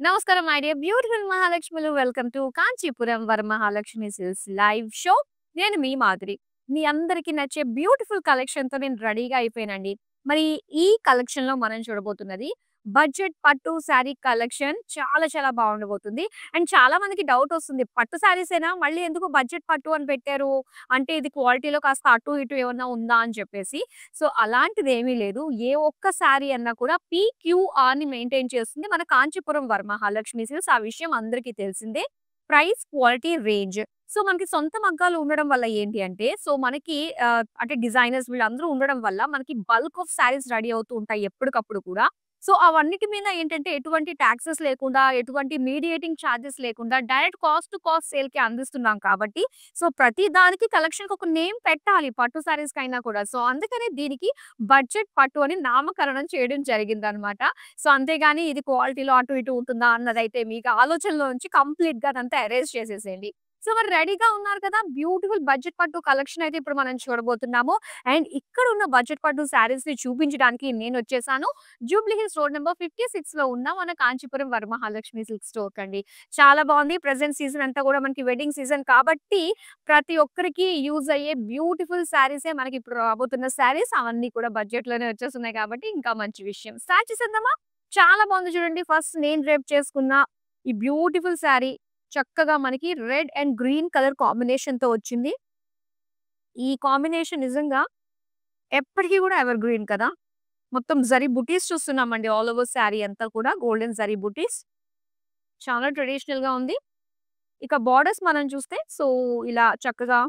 నమస్కారం my dear beautiful మహాలక్ష్మిలు. Welcome to Kanchipuram Varamahalakshmi silks live show. నేను మీ మాధురి. మీ అందరికి నచ్చే బ్యూటిఫుల్ కలెక్షన్‌తో నేను రెడీగా అయిపోయానండి. మరి ఈ కలెక్షన్‌లో మనం చూడబోతున్నది బడ్జెట్ పట్టు శారీ కలెక్షన్. చాలా చాలా బాగుండబోతుంది. అండ్ చాలా మందికి డౌట్ వస్తుంది. పట్టు శారీసేనా? మళ్ళీ ఎందుకు బడ్జెట్ పట్టు అని పెట్టారు? అంటే ఇది క్వాలిటీలో కాస్త అటు ఇటు ఏమన్నా ఉందా అని చెప్పేసి. సో, అలాంటిదేమీ లేదు. ఏ ఒక్క శారీ అన్నా కూడా పీక్యూఆర్‌ని మెయింటైన్ చేస్తుంది మన కాంచీపురం వరమహాలక్ష్మి సిల్క్స్. ఆ విషయం అందరికీ తెలిసిందే. Price, quality, range. సో, మనకి సొంత మగ్గాలు ఉండడం వల్ల ఏంటి అంటే, సో, మనకి అంటే డిజైనర్స్ వీళ్ళందరూ ఉండడం వల్ల మనకి బల్క్ ఆఫ్ శారీస్ రెడీ అవుతూ ఉంటాయి ఎప్పటికప్పుడు కూడా. సో, అవన్నిటి మీద ఏంటంటే ఎటువంటి టాక్సెస్ లేకుండా, ఎటువంటి మీడియేటింగ్ చార్జెస్ లేకుండా డైరెక్ట్ కాస్ట్ టు కాస్ట్ సేల్‌కి అందిస్తున్నాం కాబట్టి, సో, ప్రతి దానికి కలెక్షన్‌కి ఒక నేమ్ పెట్టాలి పట్టు శారీస్‌కైనా కూడా. సో, అందుకనే దీనికి బడ్జెట్ పట్టు అని నామకరణం చేయడం జరిగిందనమాట. సో, అంతేగాని ఇది క్వాలిటీలో అటు ఇటు ఉంటుందా అన్నదైతే మీకు ఆలోచనలో నుంచి కంప్లీట్‌గా అదంతా ఎరేజ్ చేసేసేయండి. సో, మరి రెడీగా ఉన్నారు కదా! బ్యూటిఫుల్ బడ్జెట్ పట్టు కలెక్షన్ అయితే ఇప్పుడు మనం చూడబోతున్నాము. అండ్ ఇక్కడ ఉన్న బడ్జెట్ పట్టు శారీస్‌ని చూపించడానికి నేనొచ్చేసాను. జూబ్లీ హిల్స్ రోడ్ నంబర్ 56లో ఉన్న మన కాంచీపురం వరమహాలక్ష్మి సిల్క్ స్టోర్‌కండి. చాలా బావుంది. ప్రెజెంట్ సీజన్ అంతా కూడా మనకి వెడ్డింగ్ సీజన్ కాబట్టి ప్రతి ఒక్కరికి యూజ్ అయ్యే బ్యూటిఫుల్ శారీసే మనకి ఇప్పుడు రాబోతున్న శారీస్. అవన్నీ కూడా బడ్జెట్‌లోనే వచ్చేస్తున్నాయి కాబట్టి ఇంకా మంచి విషయం. స్టార్ట్ చేసేద్దామా? చాలా బాగుంది చూడండి. ఫస్ట్ నేను డ్రేప్ చేసుకున్న ఈ బ్యూటిఫుల్ శారీ చక్కగా మనకి రెడ్ అండ్ గ్రీన్ కలర్ కాంబినేషన్‌తో వచ్చింది. ఈ కాంబినేషన్ నిజంగా ఎప్పటికి కూడా ఎవర్ గ్రీన్ కదా! మొత్తం జరీ బుటీస్ చూస్తున్నామండి ఆల్ ఓవర్ శారీ అంతా కూడా గోల్డెన్ జరీ బుటీస్. చాలా ట్రెడిషనల్‌గా ఉంది. ఇక బోర్డర్స్ మనం చూస్తే సో, ఇలా చక్కగా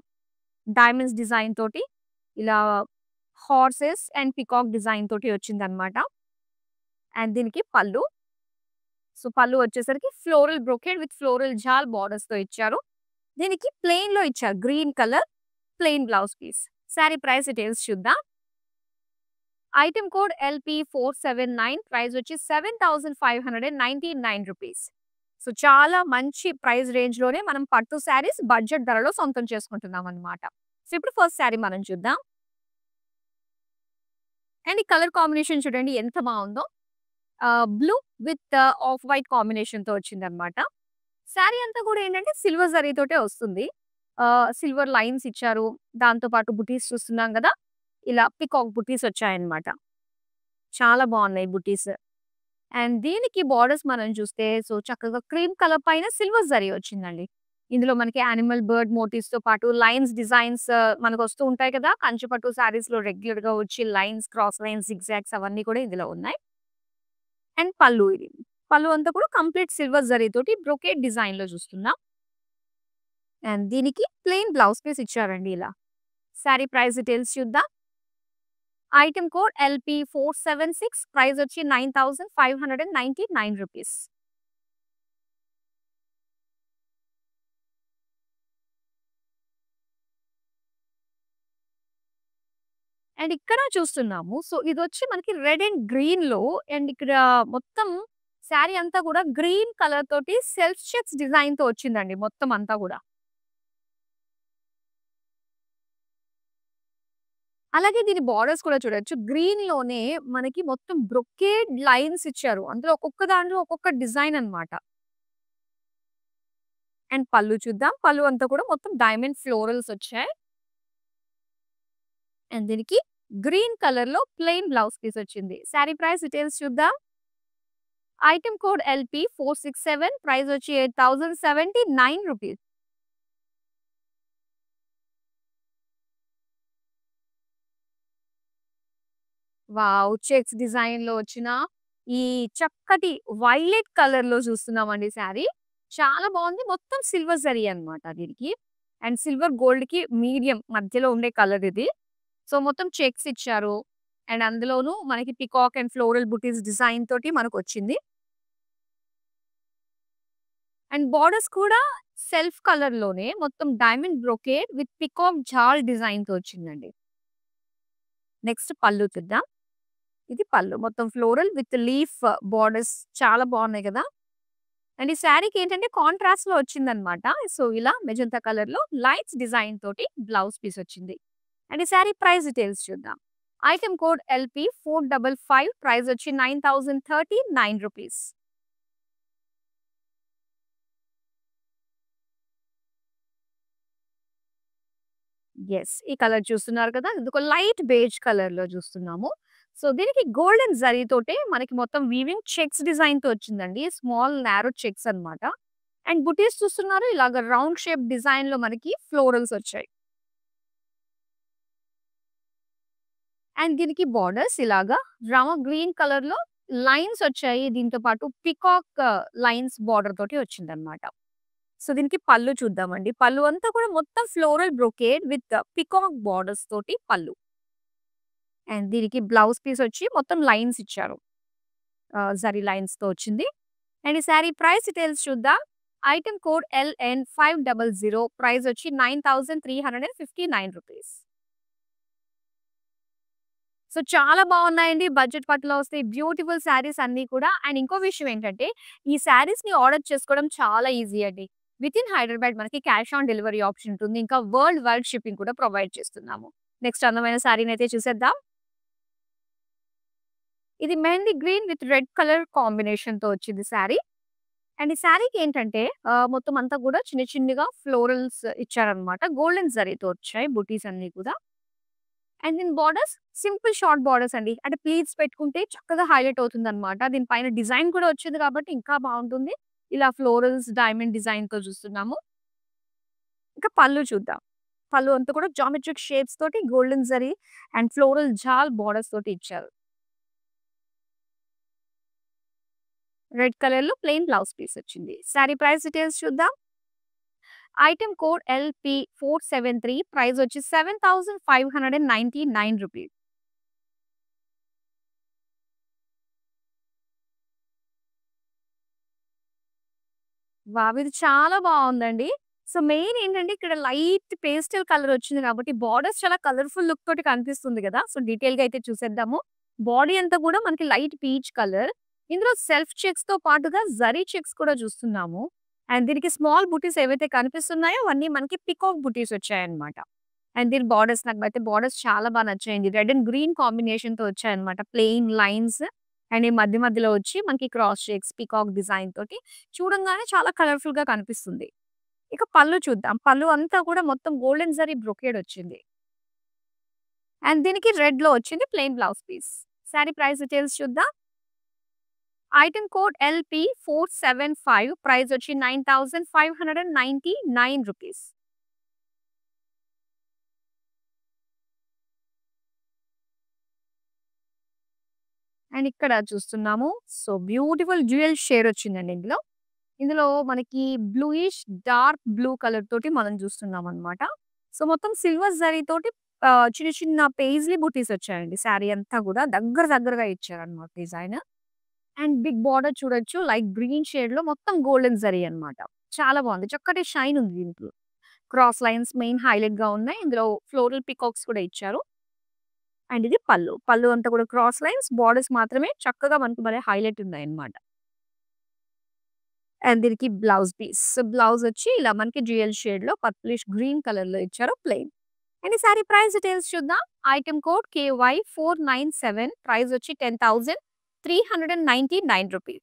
డైమండ్స్ డిజైన్ తోటి ఇలా హార్సెస్ అండ్ పీకాక్ డిజైన్ తోటి వచ్చిందన్నమాట. అండ్ దీనికి పళ్ళు. సో, పళ్ళు వచ్చేసరికి ఫ్లోరల్ బ్రొకేడ్ విత్ ఫ్లోరల్ జాల్ బోర్డర్స్‌తో ఇచ్చారు. దీనికి ప్లెయిన్‌లో ఇచ్చారు. Green colour plain blouse piece. Sari price details చూద్దాం. ఐటెమ్ కోడ్ LP479 ప్రైస్ వచ్చి ₹7,599. సో, చాలా మంచి ప్రైస్ రేంజ్‌లోనే మనం పట్టు శారీస్ బడ్జెట్ ధరలో సొంతం చేసుకుంటున్నాం అన్నమాట. సో, ఇప్పుడు ఫస్ట్ శారీ మనం చూద్దాం. అండ్ ఈ కలర్ కాంబినేషన్ చూడండి ఎంత బావుందో. బ్లూ విత్ ఆఫ్ వైట్ కాంబినేషన్‌తో వచ్చిందన్నమాట. శారీ అంతా కూడా ఏంటంటే సిల్వర్ జరీతోటే వస్తుంది. సిల్వర్ లైన్స్ ఇచ్చారు. దాంతో పాటు బుటీస్ చూస్తున్నాం గదా! ఇలా పీకాక్ బుటీస్ వచ్చాయన్నమాట. చాలా బావున్నాయి బుటీస్. అండ్ దీనికి బోర్డర్స్ మనం చూస్తే సో, చక్కగా క్రీమ్ కలర్ పైన సిల్వర్ జరీ వచ్చిందండి. ఇందులో మనకి యానిమల్ బర్డ్ మోటివ్స్‌తో పాటు లైన్స్ డిజైన్స్ మనకొస్తూ ఉంటాయి కదా! కంచి పట్టు శారీస్‌లో రెగ్యులర్‌గా వచ్చి లైన్స్, క్రాస్ లైన్స్, జిగ్‌జాగ్స్ అవన్నీ కూడా ఇందులో ఉన్నాయి. అండ్ పళ్ళు ఇది. పళ్ళు అంతా కూడా కంప్లీట్ సిల్వర్ జరీతోటి బ్రొకేడ్ డిజైన్‌లో చూస్తున్నాం. అండ్ దీనికి ప్లెయిన్ బ్లౌజ్ పీస్ ఇచ్చారండి ఇలా. శారీ ప్రైస్ డీటెయిల్స్ చూద్దాం. ఐటెమ్ కోడ్ LP476 ప్రైస్ వచ్చి ₹9,599. అండ్ ఇక్కడ చూస్తున్నాము. సో, ఇదొచ్చి మనకి రెడ్ అండ్ గ్రీన్‌లో అండ్ ఇక్కడ మొత్తం శారీ అంతా కూడా గ్రీన్ కలర్ తోటి సెల్ఫ్ చెక్స్ డిజైన్‌తో వచ్చిందండి మొత్తం అంతా కూడా. అలాగే దీని బోర్డర్స్ కూడా చూడొచ్చు. గ్రీన్‌లోనే మనకి మొత్తం బ్రొకేడ్ లైన్స్ ఇచ్చారు. అందులో ఒక్కొక్క దాంట్లో ఒక్కొక్క డిజైన్ అన్నమాట. అండ్ పళ్ళు చూద్దాం. పళ్ళు అంతా కూడా మొత్తం డైమండ్ ఫ్లోరల్స్ వచ్చాయి. అండ్ దీనికి గ్రీన్ కలర్‌లో ప్లెయిన్ బ్లౌజ్ పీస్ వచ్చింది. శారీ ప్రైస్ డీటెయిల్స్ చూద్దాం. ఐటెమ్ కోడ్ LP467 ప్రైస్ వచ్చి ₹8,079. వావ్! చెక్స్ డిజైన్‌లో వచ్చిన ఈ చక్కటి వైలెట్ కలర్‌లో చూస్తున్నామండి శారీ. చాలా బావుంది. మొత్తం సిల్వర్ జరీ అన్నమాట దీనికి. అండ్ సిల్వర్ గోల్డ్‌కి మీడియం మధ్యలో ఉండే కలర్ ఇది. సో, మొత్తం చెక్స్ ఇచ్చారు. అండ్ అందులోనూ మనకి peacock and floral buttis design తోటి మనకొచ్చింది. అండ్ బోర్డర్స్ కూడా సెల్ఫ్ కలర్‌లోనే మొత్తం డైమండ్ బ్రొకేడ్ విత్ పీకాక్ జాల్ డిజైన్‌తో వచ్చిందండి. నెక్స్ట్ పళ్ళు చూద్దాం. ఇది పళ్ళు. మొత్తం ఫ్లోరల్ విత్ లీఫ్ బోర్డర్స్ చాలా బావున్నాయి గదా! అండ్ ఈ శారీకి ఏంటంటే కాంట్రాస్ట్‌లో వచ్చిందన్నమాట. సో, ఇలా మెజంతా కలర్‌లో లైట్స్ డిజైన్ తోటి బ్లౌజ్ పీస్ వచ్చింది. అండ్ ఈ శారీ ప్రైస్ డీటెయిల్స్ చూద్దాం. ఐటెమ్ కోడ్ LP455 ప్రైస్ వచ్చి ₹9,039. యెస్. ఈ కలర్ చూస్తున్నారు కదా! ఇదొక లైట్ బేజ్ కలర్‌లో చూస్తున్నాము. సో, దీనికి గోల్డెన్ జరీతోటే మనకి మొత్తం వీవింగ్ చెక్స్ డిజైన్‌తో వచ్చిందండి. స్మాల్ నారో చెక్స్ అన్నమాట. అండ్ బుటీస్ చూస్తున్నారు ఇలాగ రౌండ్ షేప్ డిజైన్‌లో మనకి ఫ్లోరల్స్ వచ్చాయి. అండ్ దీనికి బోర్డర్స్ ఇలాగా రామ గ్రీన్ కలర్‌లో లైన్స్ వచ్చాయి. దీంతో పాటు పీకాక్ లైన్స్ బోర్డర్ తోటి వచ్చిందన్నమాట. సో, దీనికి పళ్ళు చూద్దామండి. పళ్ళు అంతా కూడా మొత్తం floral brocade with peacock borders తోటి పళ్ళు. అండ్ దీనికి బ్లౌజ్ పీస్ వచ్చి మొత్తం లైన్స్ ఇచ్చారు. జరీ లైన్స్‌తో వచ్చింది. అండ్ ఈ సారీ ప్రైస్ డీటెయిల్స్ చూద్దాం. ఐటెమ్ కోడ్ LN500 ప్రైస్ వచ్చి ₹9359. సో, చాలా బాగున్నాయండి. బడ్జెట్ పట్టులో వస్తాయి. బ్యూటిఫుల్ శారీస్ అన్నీ కూడా. అండ్ ఇంకో విషయం ఏంటంటే, ఈ శారీస్‌ని ఆర్డర్ చేసుకోవడం చాలా ఈజీ అండి. వితిన్ హైదరాబాద్ మనకి క్యాష్ ఆన్ డెలివరీ ఆప్షన్ ఉంటుంది. ఇంకా వరల్డ్ వైడ్ షిప్పింగ్ కూడా ప్రొవైడ్ చేస్తున్నాము. నెక్స్ట్ అందమైన శారీనైతే చూసేద్దాం. ఇది mehndi green with red colour కాంబినేషన్‌తో వచ్చింది శారీ. అండ్ ఈ శారీకి ఏంటంటే మొత్తం అంతా కూడా చిన్న చిన్నగా ఫ్లోరల్స్ ఇచ్చారన్నమాట. గోల్డెన్ జరీతో వచ్చాయి బుటీస్ అన్నీ కూడా. అండ్ దీని బోర్డర్స్ సింపుల్ షార్ట్ బోర్డర్స్ అండి. అంటే ప్లీట్స్ పెట్టుకుంటే చక్కగా హైలైట్ అవుతుందన్నమాట. దీని పైన డిజైన్ కూడా వచ్చింది కాబట్టి ఇంకా బావుంటుంది. ఇలా ఫ్లోరల్స్, డైమండ్ డిజైన్‌తో చూస్తున్నాము. ఇంకా పళ్ళు చూద్దాం. పళ్ళు అంతా కూడా జామెట్రిక్ షేప్స్ తోటి golden zari and floral jaal borders తోటి ఇచ్చారు. రెడ్ కలర్‌లో ప్లెయిన్ బ్లౌజ్ పీస్ వచ్చింది. సారీ ప్రైస్ డీటెయిల్స్ చూద్దాం. ఐటెమ్ కోడ్ LP473 ప్రైస్ వచ్చి ₹7,599. వావ్! ఇది చాలా బావుందండి. సో, మెయిన్ ఏంటంటే ఇక్కడ లైట్ పేస్టల్ కలర్ వచ్చింది కాబట్టి బోర్డర్స్ చాలా కలర్‌ఫుల్ లుక్ తోటి కనిపిస్తుంది గదా! సో, డీటెయిల్‌గా అయితే చూసేద్దాము. బాడీ అంతా కూడా మనకి లైట్ పీచ్ కలర్. ఇందులో సెల్ఫ్ చెక్స్‌తో పాటుగా జరీ చెక్స్ కూడా చూస్తున్నాము. అండ్ దీనికి స్మాల్ బుటీస్ ఏవైతే కనిపిస్తున్నాయో అవన్నీ మనకి పికాక్ బుటీస్ వచ్చాయన్నమాట. అండ్ దీని బోర్డర్స్ నాకైతే బోర్డర్స్ చాలా బా నచ్చాయండి. రెడ్ అండ్ గ్రీన్ కాంబినేషన్‌తో వచ్చాయన్నమాట. ప్లెయిన్ లైన్స్ అండ్ ఈ మధ్య మధ్యలో వచ్చి మనకి క్రాస్ చెక్స్, పీకాక్ డిజైన్ తోటి చూడంగానే చాలా కలర్‌ఫుల్‌గా కనిపిస్తుంది. ఇక పళ్ళు చూద్దాం. పళ్ళు అంతా కూడా మొత్తం గోల్డెన్ జరీ బ్రొకేడ్ వచ్చింది. అండ్ దీనికి రెడ్‌లో వచ్చింది plain blouse piece. Sari price details చూద్దాం. ఐటెమ్ కోడ్ LP475 ప్రైస్ వచ్చి ₹9,599. అండ్ ఇక్కడ చూస్తున్నాము. సో, బ్యూటిఫుల్ డ్యూయల్ షేడ్ వచ్చిందండి ఇందులో. ఇందులో మనకి బ్లూయిష్ డార్క్ బ్లూ కలర్ తోటి మనం చూస్తున్నామనమాట. సో, మొత్తం సిల్వర్ జరీతోటి చిన్న చిన్న పెయిస్లీ బుటీస్ వచ్చాయండి. శారీ అంతా కూడా దగ్గరగా ఇచ్చారనమాట డిజైన్. అండ్ బిగ్ బార్డర్ చూడొచ్చు. లైట్ గ్రీన్ షేడ్‌లో మొత్తం గోల్డెన్ జరీ అన్నమాట. చాలా బావుంది. చక్కటి షైన్ ఉంది దీంట్లో. క్రాస్ లైన్స్ మెయిన్ హైలైట్‌గా ఉన్నాయి. ఇందులో ఫ్లోరల్ పీకాక్స్ కూడా ఇచ్చారు. అండ్ ఇది పళ్ళు. పళ్ళు అంతా కూడా క్రాస్ లైన్స్, బోర్డర్స్ మాత్రమే చక్కగా మనకు భలే హైలైట్ ఉన్నాయన్నమాట. అండ్ దీనికి బ్లౌజ్ పీస్. సో, బ్లౌజ్ వచ్చి ఇలా మనకి డ్యూయల్ షేడ్‌లో పర్పులిష్ గ్రీన్ కలర్‌లో ఇచ్చారు ప్లెయిన్. అండ్ ఈ సారీ ప్రైస్ డీటెయిల్స్ చూద్దాం. ఐటెమ్ కోడ్ KY497 ప్రైస్ వచ్చి ₹10,399.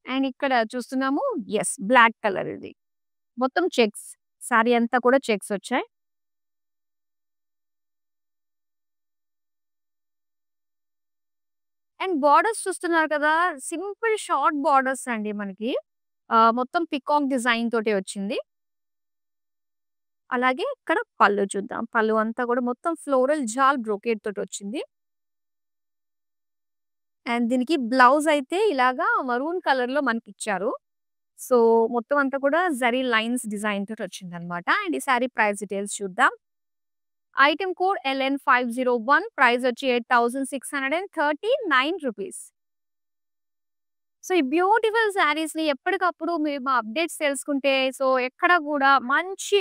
అండ్ ఇక్కడ చూస్తున్నాము బ్లాక్ కలర్ ఇది. మొత్తం చెక్స్. సారీ అంతా కూడా చెక్స్ వచ్చాయి. అండ్ బోర్డర్స్ చూస్తున్నారు కదా! సింపుల్ షార్ట్ బోర్డర్స్ అండి మనకి. మొత్తం పీకాక్ డిజైన్ తోటి వచ్చింది. అలాగే ఇక్కడ పళ్ళు చూద్దాం. పళ్ళు అంతా కూడా మొత్తం ఫ్లోరల్ జాల్ బ్రోకేడ్ తోటి వచ్చింది. అండ్ దీనికి బ్లౌజ్ అయితే ఇలాగా మరూన్ కలర్‌లో మనకిచ్చారు. సో, మొత్తం అంతా కూడా జరీ లైన్స్ డిజైన్ తోటి వచ్చిందనమాట. అండ్ ఈ సారీ ప్రైస్ డీటెయిల్స్ చూద్దాం. ఐటెమ్ కోడ్ LN501 ప్రైస్ వచ్చి ₹8,639. సో, ఈ బ్యూటిఫుల్ శారీస్‌ని ఎప్పటికప్పుడు మీరు మా అప్డేట్స్ తెలుసుకుంటే, సో, ఎక్కడ కూడా మంచి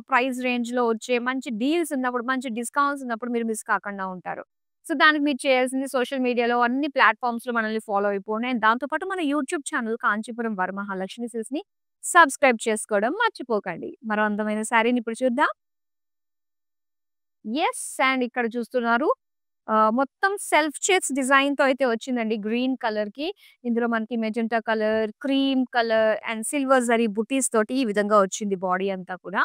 ప్రైస్ రేంజ్‌లో వచ్చే మంచి డీల్స్ ఉన్నప్పుడు, మంచి డిస్కౌంట్స్ ఉన్నప్పుడు మీరు మిస్ కాకుండా ఉంటారు. సో, దానికి మీరు చేయాల్సింది సోషల్ మీడియాలో అన్ని ప్లాట్‌ఫార్మ్స్‌లో మనల్ని ఫాలో అయిపోండి. అండ్ దాంతో పాటు మన యూట్యూబ్ ఛానల్ కాంచీపురం వరమహాలక్ష్మి సిల్క్స్‌ని సబ్స్క్రైబ్ చేసుకోవడం మర్చిపోకండి. మరో అందమైన శారీని ఇప్పుడు చూద్దాం. అండ్ ఇక్కడ చూస్తున్నారు. మొత్తం సెల్ఫ్ చెక్స్ డిజైన్‌తో అయితే వచ్చిందండి గ్రీన్ కలర్‌కి. ఇందులో మనకి magenta colour, cream colour and silver zari బుటీస్ తోటి ఈ విధంగా వచ్చింది బాడీ అంతా కూడా.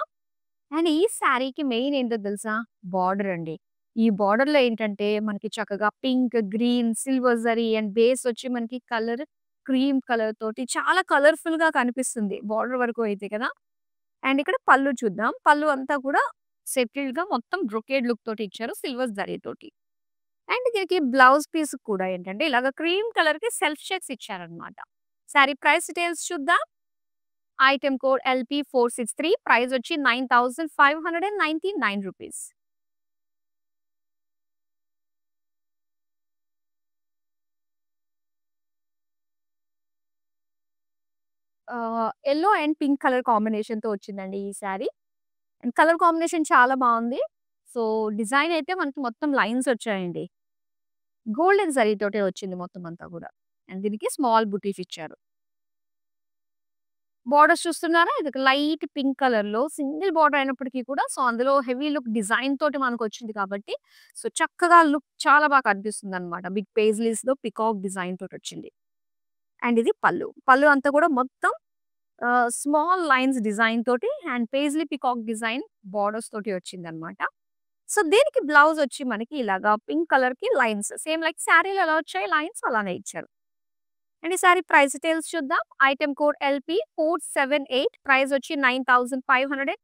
అండ్ ఈ శారీకి మెయిన్ ఏంటో తెలుసా? బార్డర్ అండి. ఈ బార్డర్‌లో ఏంటంటే మనకి చక్కగా pink, green, silver zari and base వచ్చి మనకి కలర్ క్రీమ్ కలర్ తోటి చాలా కలర్‌ఫుల్‌గా కనిపిస్తుంది. బార్డర్ వరకు అయితే కదా! అండ్ ఇక్కడ పళ్ళు చూద్దాం. పళ్ళు అంతా కూడా సెటిల్డ్‌గా మొత్తం బ్రొకేడ్ లుక్ తోటి ఇచ్చారు సిల్వర్ జరీ తోటి. అండ్ దీనికి బ్లౌజ్ పీస్ కూడా ఏంటంటే ఇలాగ క్రీమ్ కలర్‌కి సెల్ఫ్ చెక్స్ ఇచ్చారన్నమాట. సారీ ప్రైస్ డీటెయిల్స్ చూద్దాం. ఐటెమ్ కోడ్ LP463 ప్రైస్ వచ్చి ₹9599. యెల్లో అండ్ పింక్ కలర్ కాంబినేషన్‌తో వచ్చిందండి ఈ సారీ. అండ్ కలర్ కాంబినేషన్ చాలా బావుంది. సో, డిజైన్ అయితే మనకి మొత్తం లైన్స్ వచ్చాయండి. గోల్డెన్ జరీతోటే వచ్చింది మొత్తం అంతా గూడా. అండ్ దీనికి స్మాల్ బుటీస్ ఇచ్చారు. బోర్డర్స్ చూస్తున్నారా? ఇది ఒక లైట్ పింక్ కలర్‌లో సింగిల్ బోర్డర్ అయినప్పటికీ కూడా సో, అందులో హెవీ లుక్ డిజైన్ తోటి మనకొచ్చింది కాబట్టి, సో, చక్కగా లుక్ చాలా బాగా కనిపిస్తుందన్నమాట. బిగ్ పేజ్‌లీస్‌లో పికాక్ డిజైన్ తోటొచ్చింది. అండ్ ఇది పళ్ళు. పళ్ళు అంతా కూడా మొత్తం స్మాల్ లైన్స్ డిజైన్ తోటి and paisley peacock design borders తోటి వచ్చిందన్నమాట. సో, దీనికి బ్లౌజ్ వచ్చి మనకి ఇలాగా పింక్ కలర్‌కి లైన్స్ సేమ్ లైక్ శారీలో ఎలా వచ్చాయి లైన్స్ అలానే ఇచ్చారు. అండ్ ఈ సారీ ప్రైస్ డీటెయిల్స్ చూద్దాం. ఐటెమ్ కోడ్ LP478 ప్రైస్ వచ్చి ₹9599.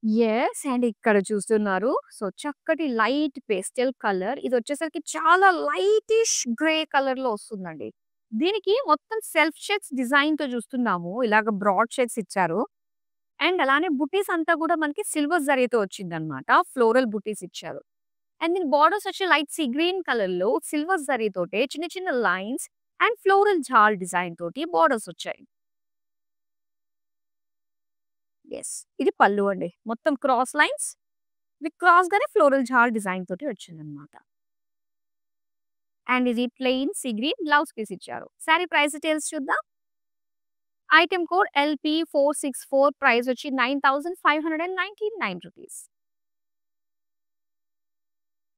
యెస్. అండ్ ఇక్కడ చూస్తున్నారు. సో, చక్కటి లైట్ పేస్టల్ కలర్. ఇదొచ్చేసరికి చాలా లైటిష్ గ్రే కలర్‌లో వస్తుందండి. దీనికి మొత్తం సెల్ఫ్ చెక్స్ డిజైన్‌తో చూస్తున్నాము. ఇలాగ బ్రాడ్ చెక్స్ ఇచ్చారు. అండ్ అలానే బుటీస్ అంతా కూడా మనకి సిల్వర్ జరీతో వచ్చిందన్నమాట. ఫ్లోరల్ బుటీస్ ఇచ్చారు. అండ్ దీని బోర్డర్స్ వచ్చి లైట్ సీ గ్రీన్ కలర్‌లో సిల్వర్ జరీతోటే చిన్న చిన్న lines and floral jaal design తోటి బోర్డర్స్ వచ్చాయి. యెస్. ఇది పల్లు అండి. మొత్తం క్రాస్ లైన్స్ విత్ క్రాస్‌గానే ఫ్లోరల్ జాల్ డిజైన్ తోటి వచ్చిందన్నమాట. అండ్ ఇది plain sea green blouse piece ఇచ్చారు. సారీ ప్రైస్ డీటెయిల్స్ చూద్దాం. ఐటెమ్ కోడ్ LP464 ప్రైస్ వచ్చి ₹9599.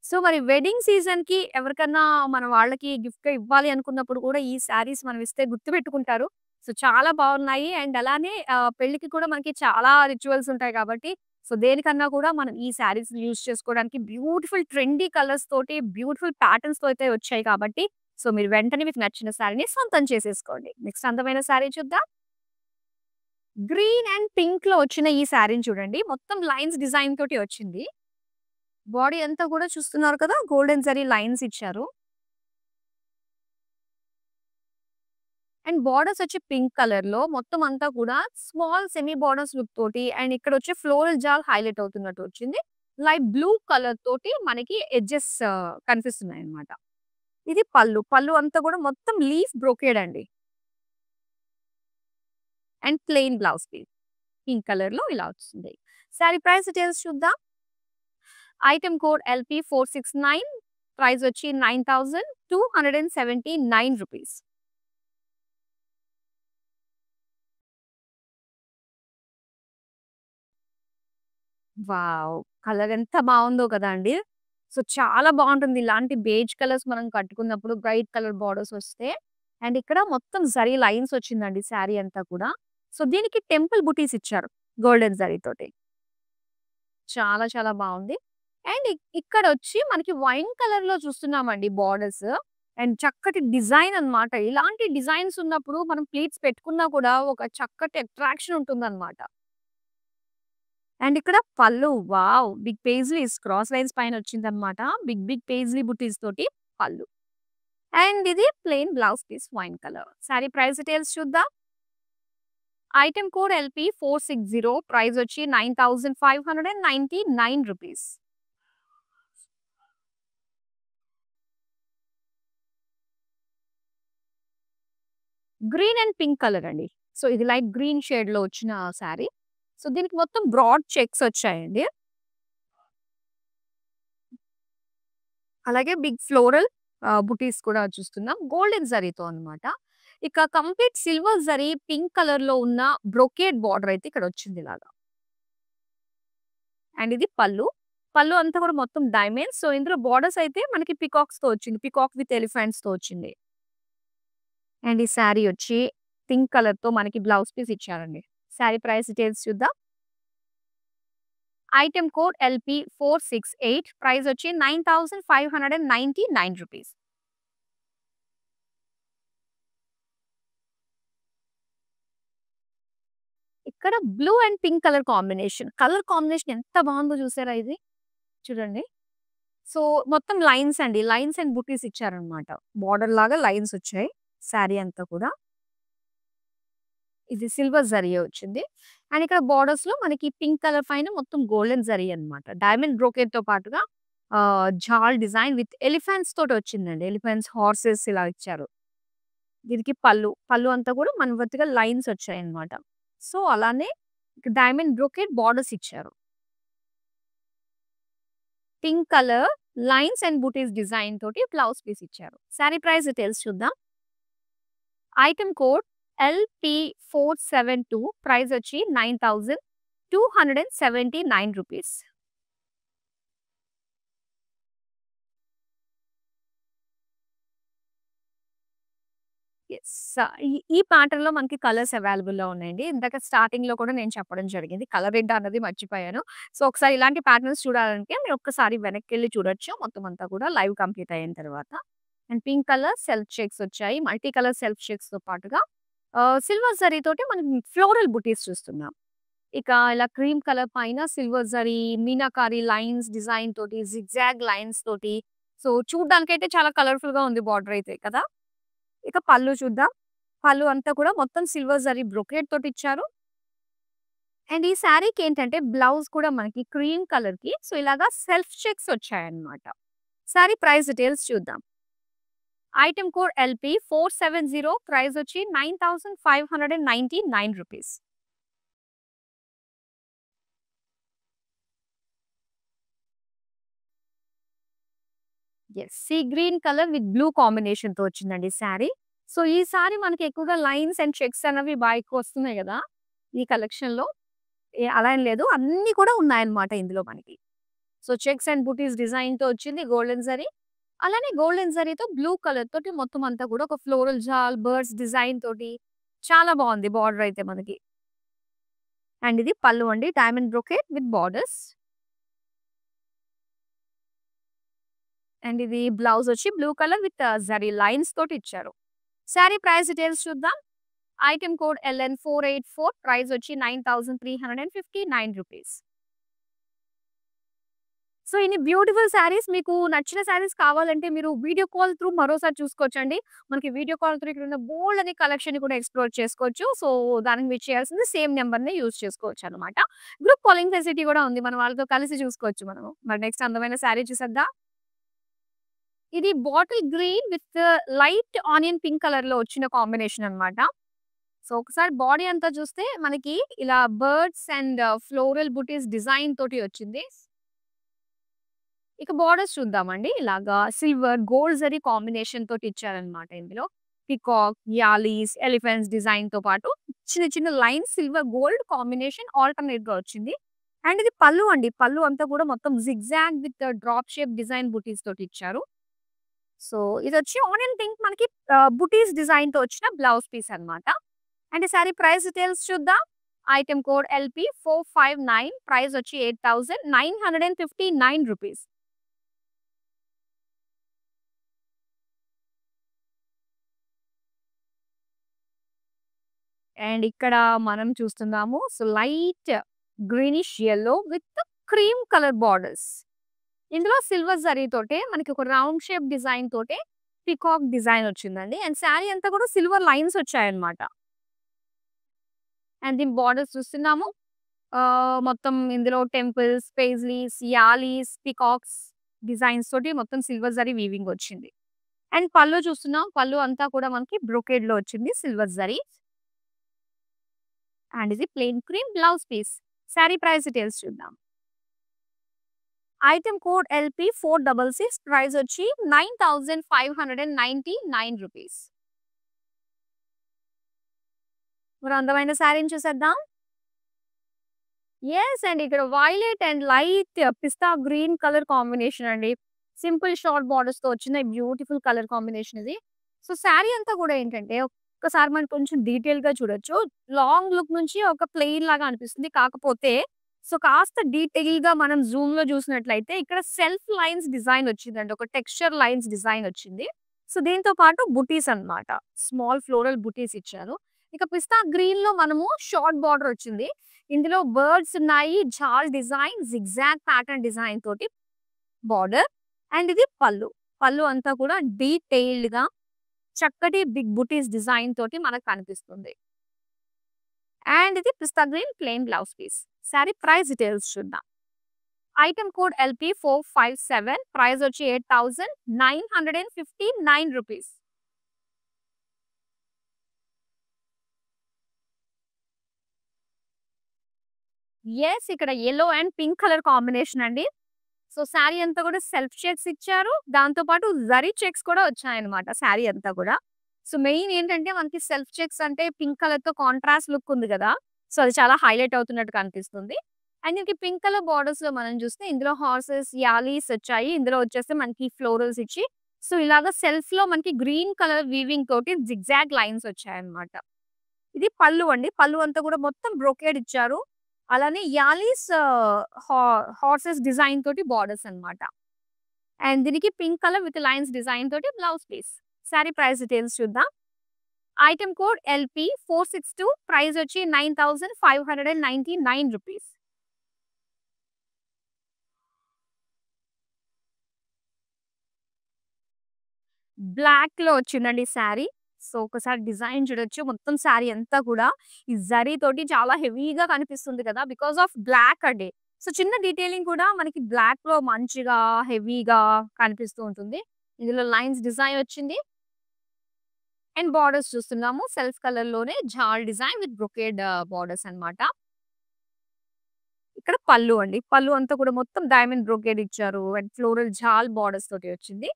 సో, మరి వెడ్డింగ్ సీజన్‌కి ఎవరికన్నా మన వాళ్ళకి గిఫ్ట్‌గా ఇవ్వాలి అనుకున్నప్పుడు కూడా ఈ శారీస్ మనం ఇస్తే గుర్తుపెట్టుకుంటారు. సో, చాలా బావున్నాయి. అండ్ అలానే పెళ్ళికి కూడా మనకి చాలా రిచువల్స్ ఉంటాయి కాబట్టి, సో, దేనికన్నా కూడా మనం ఈ శారీస్ యూజ్ చేసుకోవడానికి బ్యూటిఫుల్ ట్రెండీ కలర్స్ తోటి, బ్యూటిఫుల్ ప్యాటర్న్స్‌తో అయితే వచ్చాయి కాబట్టి, సో, మీరు వెంటనే మీకు నచ్చిన శారీని సొంతం చేసేసుకోండి. నెక్స్ట్ అందమైన శారీ చూద్దాం. గ్రీన్ అండ్ పింక్‌లో వచ్చిన ఈ శారీని చూడండి. మొత్తం లైన్స్ డిజైన్ తోటి వచ్చింది. బాడీ అంతా కూడా చూస్తున్నారు కదా! గోల్డెన్ జరీ లైన్స్ ఇచ్చారు. అండ్ బోర్డర్స్ వచ్చి పింక్ కలర్‌లో మొత్తం అంతా కూడా స్మాల్ సెమీ బోర్డర్స్ లుక్ తోటి అండ్ ఇక్కడొచ్చే ఫ్లోరల్ జాల్ హైలైట్ అవుతున్నట్టు వచ్చింది. లైట్ బ్లూ కలర్ తోటి మనకి ఎడ్జెస్ కనిపిస్తున్నాయన్నమాట. ఇది పళ్ళు. పళ్ళు అంతా కూడా మొత్తం లీఫ్ బ్రొకేడ్ అండి. And plain blouse piece. Pink కలర్‌లో ఇలా వస్తుంది. సారీ ప్రైస్ డీటెయిల్స్ చూద్దాం. ఐటెమ్ కోడ్ LP469 ప్రైస్ వచ్చి ₹9279. వావ్! కలర్ ఎంత బావుందో కదా అండి. సో, చాలా బావుంటుంది. ఇలాంటి బేజ్ కలర్స్ మనం కట్టుకున్నప్పుడు బ్రైట్ కలర్ బోర్డర్స్ వస్తే. అండ్ ఇక్కడ మొత్తం జరీ లైన్స్ వచ్చిందండి శారీ అంతా కూడా. సో, దీనికి టెంపుల్ బుటీస్ ఇచ్చారు. గోల్డెన్ జరీతోటి. చాలా చాలా బావుంది. అండ్ ఇక్కడొచ్చి మనకి వైన్ కలర్‌లో చూస్తున్నామండి బోర్డర్స్. అండ్ చక్కటి డిజైన్ అన్నమాట. ఇలాంటి డిజైన్స్ ఉన్నప్పుడు మనం ప్లీట్స్ పెట్టుకున్నా కూడా ఒక చక్కటి అట్రాక్షన్ ఉంటుందన్నమాట. అండ్ ఇక్కడ పళ్ళు wow! Big paisleys cross lines పైన వచ్చిందన్నమాట. బిగ్ బిగ్ పేజ్‌లీ బుటీస్ తోటి పళ్ళు. అండ్ ఇది plain blouse piece wine colour. Sari price details చూద్దాం. ఐటెమ్ కోడ్ LP460 ప్రైస్ వచ్చి ₹9599. గ్రీన్ అండ్ పింక్ కలర్ అండి. సో, ఇది లైట్ గ్రీన్ షేడ్‌లో వచ్చిన సారీ. సో, దీనికి మొత్తం బ్రాడ్ చెక్స్ వచ్చాయండి. అలాగే బిగ్ ఫ్లోరల్ బుటీస్ కూడా చూస్తున్నాం. గోల్డెన్ జరీతో అన్నమాట. ఇక కంప్లీట్ సిల్వర్ జరీ పింక్ కలర్‌లో ఉన్న బ్రొకేడ్ బార్డర్ అయితే ఇక్కడ వచ్చింది ఇలాగా. అండ్ ఇది పల్లు. పల్లు అంతా కూడా మొత్తం డైమండ్స్. సో, ఇందులో బార్డర్స్ అయితే మనకి పీకాక్స్‌తో వచ్చింది. పీకాక్ విత్ ఎలిఫెంట్స్‌తో వచ్చింది. అండ్ ఈ శారీ వచ్చి పింక్ కలర్‌తో మనకి బ్లౌజ్ పీస్ ఇచ్చారండి. శారీ ప్రైస్ డీటెయిల్స్ చూద్దాం. ఐటెమ్ కోడ్ LP468 ప్రైస్ వచ్చి ₹9,599. ఇక్కడ blue and pink colour combination. Colour combination ఎంత బాగుందో చూసారా ఇది? చూడండి. సో, మొత్తం లైన్స్ అండి. లైన్స్ అండ్ బుటీస్ ఇచ్చారనమాట. బోర్డర్ లాగా లైన్స్ వచ్చాయి. శారీ అంతా కూడా. ఇది సిల్వర్ జరీ వచ్చింది. అండ్ ఇక్కడ బోర్డర్స్‌లో మనకి పింక్ కలర్ పైన మొత్తం గోల్డెన్ జరీ అన్నమాట. డైమండ్ బ్రోకేడ్‌తో పాటుగా జాల్ డిజైన్ విత్ ఎలిఫెంట్స్ తోటి వచ్చిందండి. ఎలిఫెంట్స్, హార్సెస్ ఇలా ఇచ్చారు. దీనికి పల్లు. పల్లు అంతా కూడా మనవర్తిగా లైన్స్ వచ్చాయన్నమాట. సో, అలానే డైమండ్ బ్రోకేడ్ బోర్డర్స్ ఇచ్చారు. పింక్ కలర్ లైన్స్ అండ్ బూటీస్ డిజైన్ తోటి బ్లౌజ్ పీస్ ఇచ్చారు. శారీ ప్రైస్ డీటెయిల్స్ చూద్దాం. ఐటెమ్ కోడ్ LP472 ప్రైస్ వచ్చి ₹9,279. యెస్. ఈ ప్యాటర్న్‌లో మనకి కలర్స్ అవైలబుల్‌లో ఉన్నాయండి. ఇందాక స్టార్టింగ్‌లో కూడా నేను చెప్పడం జరిగింది. కలర్ ఏంటా అన్నది మర్చిపోయాను. సో, ఒకసారి ఇలాంటి ప్యాటర్న్స్ చూడాలంటే మీరు ఒక్కసారి వెనక్కెళ్ళి చూడొచ్చు. మొత్తం అంతా కూడా లైవ్ కంప్లీట్ అయిన తర్వాత. And pink colour self checks వచ్చాయి. మల్టీ కలర్ సెల్ఫ్ చెక్స్‌తో పాటుగా సిల్వర్ జరీతోటి మనం ఫ్లోరల్ బుటీస్ చూస్తున్నాం. ఇక ఇలా క్రీమ్ కలర్ పైన silver zari, meenakari lines design తోటి, జిగ్‌జాగ్ లైన్స్ తోటి సో, చూడ్డానికైతే చాలా కలర్‌ఫుల్‌గా ఉంది బార్డర్ అయితే కదా! ఇక పళ్ళు చూద్దాం. పళ్ళు అంతా కూడా మొత్తం సిల్వర్ జరీ బ్రొకేడ్ తోటి ఇచ్చారు. అండ్ ఈ శారీకి ఏంటంటే బ్లౌజ్ కూడా మనకి క్రీమ్ కలర్‌కి సో, ఇలాగా సెల్ఫ్ చెక్స్ వచ్చాయన్నమాట. శారీ ప్రైస్ డీటెయిల్స్ చూద్దాం. ఐటెమ్ కోడ్ LP470 ప్రైస్ వచ్చి ₹9,599. Yes. Sea green colour with blue కాంబినేషన్‌తో వచ్చిందండి శారీ. సో, ఈ సారీ మనకి ఎక్కువగా లైన్స్ అండ్ చెక్స్ అనేవి బాగా ఎక్కువొస్తున్నాయి గదా! ఈ కలెక్షన్‌లో. అలా ఏం లేదు. అన్నీ కూడా ఉన్నాయన్నమాట ఇందులో మనకి. సో, చెక్స్ అండ్ బూటీస్ డిజైన్‌తో వచ్చింది గోల్డెన్ జరీ. అలానే గోల్డెన్ జరీతో బ్లూ కలర్ తోటి మొత్తం అంతా కూడా ఒక ఫ్లోరల్ జాల్, బర్డ్స్ డిజైన్ తోటి చాలా బావుంది బార్డర్ అయితే మనకి. అండ్ ఇది పల్లు అండి. Diamond brocade with borders. And ఇది బ్లౌజ్ వచ్చి blue colour with zari lines తోటి ఇచ్చారు. శారీ ప్రైస్ డీటెయిల్స్ చూద్దాం. ఐటెమ్ కోడ్ LN484 ప్రైస్ వచ్చి ₹9,359. సో, ఇన్ని బ్యూటిఫుల్ శారీస్ మీకు నచ్చిన శారీస్ కావాలంటే మీరు వీడియో కాల్ త్రూ మరోసారి చూసుకోవచ్చండి. మనకి వీడియో కాల్ త్రూ ఇక్కడున్న బోలెడన్ని కలెక్షన్‌ని కూడా ఎక్స్‌ప్లోర్ చేసుకోవచ్చు. సో, దానికి మీరు చేయాల్సింది సేమ్ నంబర్‌నే యూజ్ చేసుకోవచ్చనమాట. గ్రూప్ కాలింగ్ ఫెసిలిటీ కూడా ఉంది. మనం వాళ్ళతో కలిసి చూసుకోవచ్చు మనము. మరి నెక్స్ట్ అందమైన శారీ చూసేద్దాం. ఇది bottle green with light onion pink కలర్‌లో వచ్చిన కాంబినేషన్ అన్నమాట. సో, ఒకసారి బాడీ అంతా చూస్తే మనకి ఇలా birds and floral buttis design తోటి వచ్చింది. ఇక బోర్డర్స్ చూద్దామండి. ఇలాగా సిల్వర్, గోల్డ్ జరీ కాంబినేషన్ తోటి ఇచ్చారన్నమాట ఇందులో. పీకాక్, యాలీస్, ఎలిఫెంట్స్ డిజైన్‌తో పాటు చిన్న చిన్న లైన్స్ సిల్వర్, గోల్డ్ కాంబినేషన్ ఆల్టర్‌నేట్‌గా వచ్చింది. అండ్ ఇది పల్లు అండి. పల్లు అంతా కూడా మొత్తం zigzag with drop shape design బుటీస్ తోటి ఇచ్చారు. సో, ఇదొచ్చి ఆనియన్ పింక్ మనకి బుటీస్ డిజైన్‌తో వచ్చిన బ్లౌజ్ పీస్ అన్నమాట. అండ్ ఈ సారీ ప్రైస్ డీటెయిల్స్ చూద్దాం. ఐటెమ్ కోడ్ LP459 ప్రైస్ వచ్చి ₹8,959. అండ్ ఇక్కడ మనం చూస్తున్నాము. So, light greenish yellow with cream colour borders. ఇందులో సిల్వర్ జరీ తోటే మనకి ఒక రౌండ్ షేప్ డిజైన్ తోటే పీకాక్ డిజైన్ వచ్చిందండి. అండ్ శారీ అంతా కూడా సిల్వర్ లైన్స్ వచ్చాయన్నమాట. అండ్ దీని బోర్డర్స్ చూస్తున్నాము. మొత్తం ఇందులో temples, paisleys, allies, peacocks designs తోటి మొత్తం సిల్వర్ జరీ వీవింగ్ వచ్చింది. అండ్ పళ్ళు చూస్తున్నాం. పళ్ళు అంతా కూడా మనకి బ్రొకేడ్‌లో వచ్చింది సిల్వర్ జరీ. అండ్ ఇది plain cream blouse piece. Sari price details చూద్దాం. ఐటెమ్ కోడ్ LP466 ప్రైస్ వచ్చి ₹9,599. మరి అందమైన శారీని చూసేద్దాం. యెస్ అండి. ఇక్కడ వైలెట్ అండ్ లైట్ పిస్తా గ్రీన్ కలర్ కాంబినేషన్ అండి. సింపుల్ షార్ట్ బోర్డర్స్‌తో వచ్చిన బ్యూటిఫుల్ కలర్ కాంబినేషన్ ఇది. సో, శారీ అంతా కూడా ఏంటంటే ఒక్కసారి మనం కొంచెం డీటెయిల్‌గా చూడొచ్చు. లాంగ్ లుక్ నుంచి ఒక ప్లెయిన్ లాగా అనిపిస్తుంది. కాకపోతే సో, కాస్త డీటెయిల్‌గా మనం జూమ్‌లో చూసినట్లయితే ఇక్కడ సెల్ఫ్ లైన్స్ డిజైన్ వచ్చిందండి. ఒక టెక్స్చర్ లైన్స్ డిజైన్ వచ్చింది. సో, దీంతో పాటు బుటీస్ అన్నమాట. స్మాల్ ఫ్లోరల్ బుటీస్ ఇచ్చారు. ఇక పిస్తా గ్రీన్‌లో మనము షార్ట్ బోర్డర్ వచ్చింది. ఇందులో బర్డ్స్ ఉన్నాయి. జాల్ డిజైన్, జిగ్‌జాగ్ ప్యాటర్న్ డిజైన్ తోటి బోర్డర్ అండ్ ఇది పళ్ళు. పళ్ళు అంతా కూడా డీటెయిల్డ్‌గా చక్కటి బిగ్ బుటీస్ డిజైన్ తోటి మనకు కనిపిస్తుంది. అండ్ ఇది pista green plain blouse piece. Sari price details చూద్దాం. ఐటెమ్ కోడ్ LP457 ప్రైస్ వచ్చి 8,959 రూపీస్. యెస్ ఇక్కడ yellow and pink colour combination అండి. సో, శారీ అంతా కూడా సెల్ఫ్ చెక్స్ ఇచ్చారు. దాంతో పాటు జరీ చెక్స్ కూడా వచ్చాయన్నమాట శారీ అంతా కూడా. సో, మెయిన్ ఏంటంటే మనకి సెల్ఫ్ చెక్స్ అంటే పింక్ కలర్‌తో కాంట్రాస్ట్ లుక్ ఉంది గదా! సో, అది చాలా హైలైట్ అవుతున్నట్టు కనిపిస్తుంది. అండ్ దీనికి పింక్ కలర్ బోర్డర్స్‌లో మనం చూస్తే ఇందులో హార్సెస్, యాలీస్ వచ్చాయి. ఇందులో వచ్చేసి మనకి ఫ్లోరల్స్ ఇచ్చి సో, ఇలాగ సెల్ఫ్‌లో మనకి గ్రీన్ కలర్ వీవింగ్ తోటి జిగ్‌జాగ్ లైన్స్ వచ్చాయన్నమాట. ఇది పళ్ళు అండి. పళ్ళు అంతా కూడా మొత్తం బ్రొకేడ్ ఇచ్చారు. అలానే యాలీస్ హా హార్సెస్ డిజైన్ తోటి బోర్డర్స్ అన్నమాట. అండ్ దీనికి pink colour with lines design తోటి blouse piece. Sari price details చూద్దాం. ఐటెమ్ కోడ్ LP462 ప్రైస్ వచ్చి 9,599 రూపీస్. బ్లాక్‌లో వచ్చిందండి శారీ. సో, ఒకసారి డిజైన్ చూడొచ్చు. మొత్తం శారీ అంతా కూడా ఈ జరీ తోటి చాలా హెవీగా కనిపిస్తుంది కదా! బికాస్ ఆఫ్ బ్లాక్ అండి. సో, చిన్న డీటెయిలింగ్ కూడా మనకి బ్లాక్‌లో మంచిగా హెవీగా కనిపిస్తూ ఉంటుంది. ఇందులో లైన్స్ డిజైన్ వచ్చింది. అండ్ బోర్డర్స్ చూస్తున్నాము. సెల్ఫ్ కలర్‌లోనే జాల్ డిజైన్ విత్ బ్రొకేడ్ బోర్డర్స్ అన్నమాట. ఇక్కడ పళ్ళు అండి. పళ్ళు అంతా కూడా మొత్తం డైమండ్ బ్రొకేడ్ ఇచ్చారు. అండ్ ఫ్లోరల్ జాల్ బోర్డర్స్ తోటి వచ్చింది.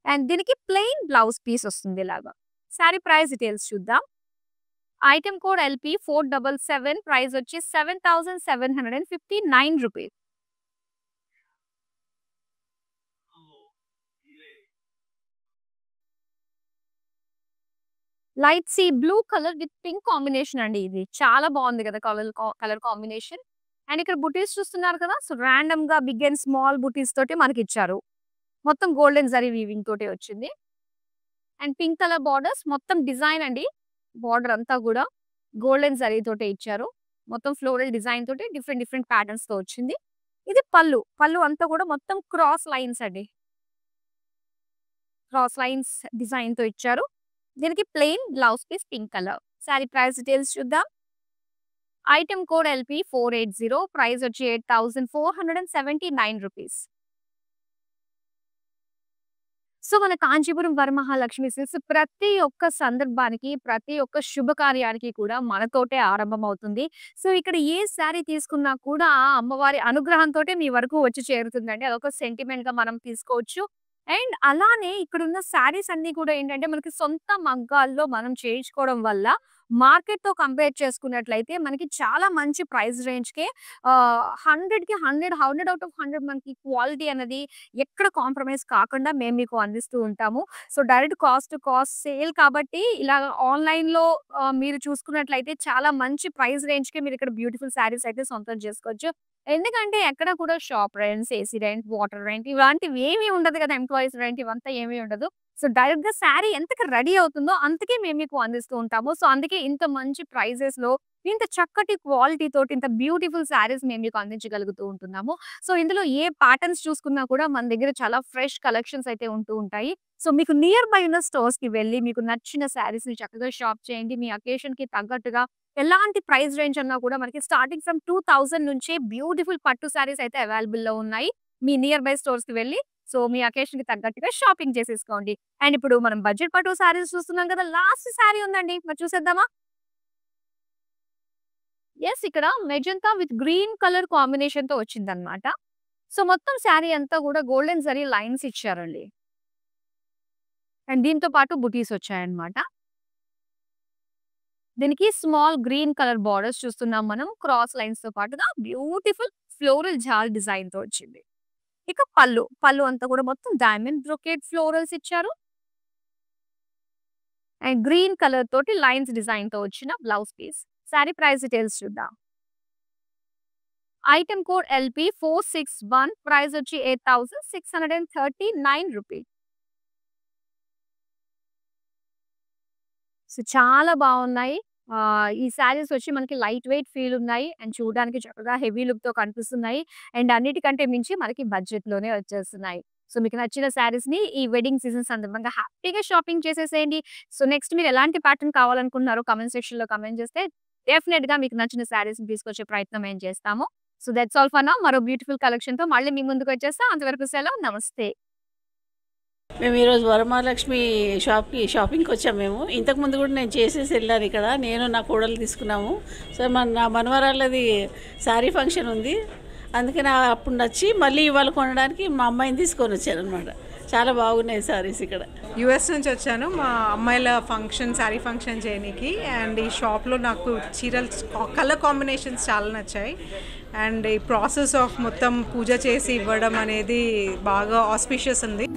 అండ్ దీనికి ప్లెయిన్ బ్లౌజ్ పీస్ వస్తుంది ఇలాగా. సారీ ప్రైస్ డీటెయిల్స్ చూద్దాం. ఐటెమ్ కోడ్ LP477 ప్రైస్ వచ్చి 7,759 rupees. Light sea blue colour with pink combination అండి ఇది. చాలా బాగుంది కదా! Colour combination. అండ్ ఇక్కడ బుటీస్ చూస్తున్నారు కదా! సో, రాండమ్‌గా బిగ్ అండ్ స్మాల్ బుటీస్ తోటి మనకిచ్చారు. మొత్తం గోల్డెన్ జరీ వీవింగ్ తోటే వచ్చింది. అండ్ పింక్ కలర్ బోర్డర్స్ మొత్తం డిజైన్ అండి. బోర్డర్ అంతా గూడా గోల్డెన్ జరీ తోటే ఇచ్చారు. మొత్తం ఫ్లోరల్ డిజైన్ తోటి డిఫరెంట్ డిఫరెంట్ ప్యాటర్న్స్‌తో వచ్చింది. ఇది పళ్ళు. పళ్ళు అంతా గూడా మొత్తం క్రాస్ లైన్స్ అండి. క్రాస్ లైన్స్ డిజైన్‌తో ఇచ్చారు. దీనికి plain blouse piece pink colour. Sari price details చూద్దాం. ఐటెమ్ కోడ్ LP480 ప్రైస్ వచ్చి 8,479 రూపీస్. సో, మన కాంచీపురం వరమహాలక్ష్మి సిల్క్స్ ప్రతి ఒక్క సందర్భానికి, ప్రతి ఒక్క శుభకార్యానికి కూడా మనతోటే ఆరంభమవుతుంది. సో, ఇక్కడ ఏ శారీ తీసుకున్నా కూడా ఆ అమ్మవారి అనుగ్రహంతోటే మీ వరకు వచ్చి చేరుతుందండి. అదొక సెంటిమెంట్‌గా మనం తీసుకోవచ్చు. అండ్ అలానే ఇక్కడున్న శారీస్ అన్నీ కూడా ఏంటంటే, మనకి సొంత మగ్గాల్లో మనం చేయించుకోవడం వల్ల మార్కెట్‌తో కంపేర్ చేసుకున్నట్లయితే మనకి చాలా మంచి ప్రైస్ రేంజ్‌కే 100కి 100, 100 ఔట్ ఆఫ్ 100 మనకి క్వాలిటీ అనేది ఎక్కడ కాంప్రమైజ్ కాకుండా మేము మీకు అందిస్తూ ఉంటాము. So, direct cost to cost sale కాబట్టి ఇలా ఆన్‌లైన్‌లో మీరు చూసుకున్నట్లయితే చాలా మంచి ప్రైస్ రేంజ్‌కే మీరిక్కడ బ్యూటిఫుల్ శారీస్ అయితే సొంతం చేసుకోవచ్చు. ఎందుకంటే ఎక్కడ కూడా shop rents, AC rent, water rent ఇలాంటివి ఏమీ ఉండదు కదా! ఎంప్లాయీస్ రెంట్ ఇవంతా ఏమీ ఉండదు. సో, డైరెక్ట్‌గా శారీ ఎంతకి రెడీ అవుతుందో అంతకే మేము మీకు అందిస్తూ ఉంటాము. సో, అందుకే ఇంత మంచి ప్రైజెస్‌లో ఇంత చక్కటి క్వాలిటీ తోటి ఇంత బ్యూటిఫుల్ శారీస్ మేము మీకు అందించగలుగుతూ ఉంటున్నాము. సో, ఇందులో ఏ ప్యాటర్న్స్ చూసుకున్నా కూడా మన దగ్గర చాలా ఫ్రెష్ కలెక్షన్స్ అయితే ఉంటూ ఉంటాయి. సో, మీకు నియర్ బై ఉన్న స్టోర్స్‌కి వెళ్లి మీకు నచ్చిన శారీస్‌ని చక్కగా షాప్ చేయండి. మీ అకేషన్‌కి తగ్గట్టుగా ఎలాంటి ప్రైస్ రేంజ్ అన్నా కూడా మనకి స్టార్టింగ్ ఫ్రమ్ 2000 నుంచే బ్యూటిఫుల్ పట్టు శారీస్ అయితే అవైలబుల్‌లో ఉన్నాయి. మీ నియర్ బై స్టోర్స్‌కి వెళ్లి సో, మీ అకేషన్‌కి తగ్గట్టుగా షాపింగ్ చేసేసుకోండి. అండ్ ఇప్పుడు మనం బడ్జెట్ పట్టు శారీస్ చూస్తున్నాం కదా! లాస్ట్ శారీ ఉందండి. మరి చూసేద్దామా? యెస్ ఇక్కడ మెజంతా విత్ గ్రీన్ కలర్ కాంబినేషన్‌తో వచ్చిందన్నమాట. సో, మొత్తం శారీ అంతా కూడా గోల్డెన్ జరీ లైన్స్ ఇచ్చారండి. అండ్ దీంతో పాటు బుటీస్ వచ్చాయన్నమాట. దీనికి స్మాల్ గ్రీన్ కలర్ బార్డర్స్ చూస్తున్నాం మనం. క్రాస్ లైన్స్‌తో పాటుగా బ్యూటిఫుల్ ఫ్లోరల్ జాల్ డిజైన్‌తో వచ్చింది. ఇక పళ్ళు అంతా కూడా మొత్తం డైమండ్ బ్రొకేడ్ ఫ్లోరల్స్ ఇచ్చారు. అండ్ గ్రీన్ కలర్ తోటి లైన్స్ డిజైన్‌తో వచ్చిన blouse piece. Sari price details చూద్దాం. ఐటెమ్ కోడ్ LP461 ప్రైస్ వచ్చి 8639 రూపీస్. సో, చాలా బావున్నాయి. ఈ శారీస్ వచ్చి మనకి లైట్ వెయిట్ ఫీల్ ఉన్నాయి. అండ్ చూడడానికి చక్కగా హెవీ లుక్‌తో కనిపిస్తున్నాయి. అండ్ అన్నిటికంటే మించి మనకి బడ్జెట్‌లోనే వచ్చేస్తున్నాయి. సో, మీకు నచ్చిన శారీస్‌ని ఈ వెడ్డింగ్ సీజన్ సందర్భంగా హ్యాపీగా షాపింగ్ చేసేసేయండి. సో, నెక్స్ట్ మీరు ఎలాంటి ప్యాటర్న్ కావాలనుకుంటున్నారో కామెంట్ సెక్షన్‌లో కామెంట్ చేస్తే డెఫినిట్‌గా మీకు నచ్చిన శారీస్‌ని తీసుకొచ్చే ప్రయత్నం మేము చేస్తాము. So, that's all for now. మరో బ్యూటిఫుల్ కలెక్షన్‌తో మళ్ళీ మీ ముందుకొచ్చేస్తా. అంతవరకు సెలవు. నమస్తే. మేము ఈరోజు వరమహాలక్ష్మి షాపింగ్కి వచ్చాము మేము. ఇంతకుముందు కూడా నేను చేసేసి వెళ్ళాను ఇక్కడ. నేను నా కోడలు తీసుకున్నాము. సో నా మనవరాళ్ళది శారీ ఫంక్షన్ ఉంది. అందుకని అప్పుడు నచ్చి మళ్ళీ ఇవాళ కొనడానికి మా అమ్మాయిని తీసుకొని వచ్చాను అనమాట. చాలా బాగున్నాయి శారీస్ ఇక్కడ. యూఎస్ నుంచి వచ్చాను మా అమ్మాయిల ఫంక్షన్ శారీ ఫంక్షన్ చేయడానికి. అండ్ ఈ షాప్లో నాకు చీరలు కలర్ కాంబినేషన్స్ చాలా నచ్చాయి. అండ్ ఈ ప్రాసెస్ ఆఫ్ మొత్తం పూజ చేసి ఇవ్వడం అనేది బాగా ఆస్పిషియస్ ఉంది.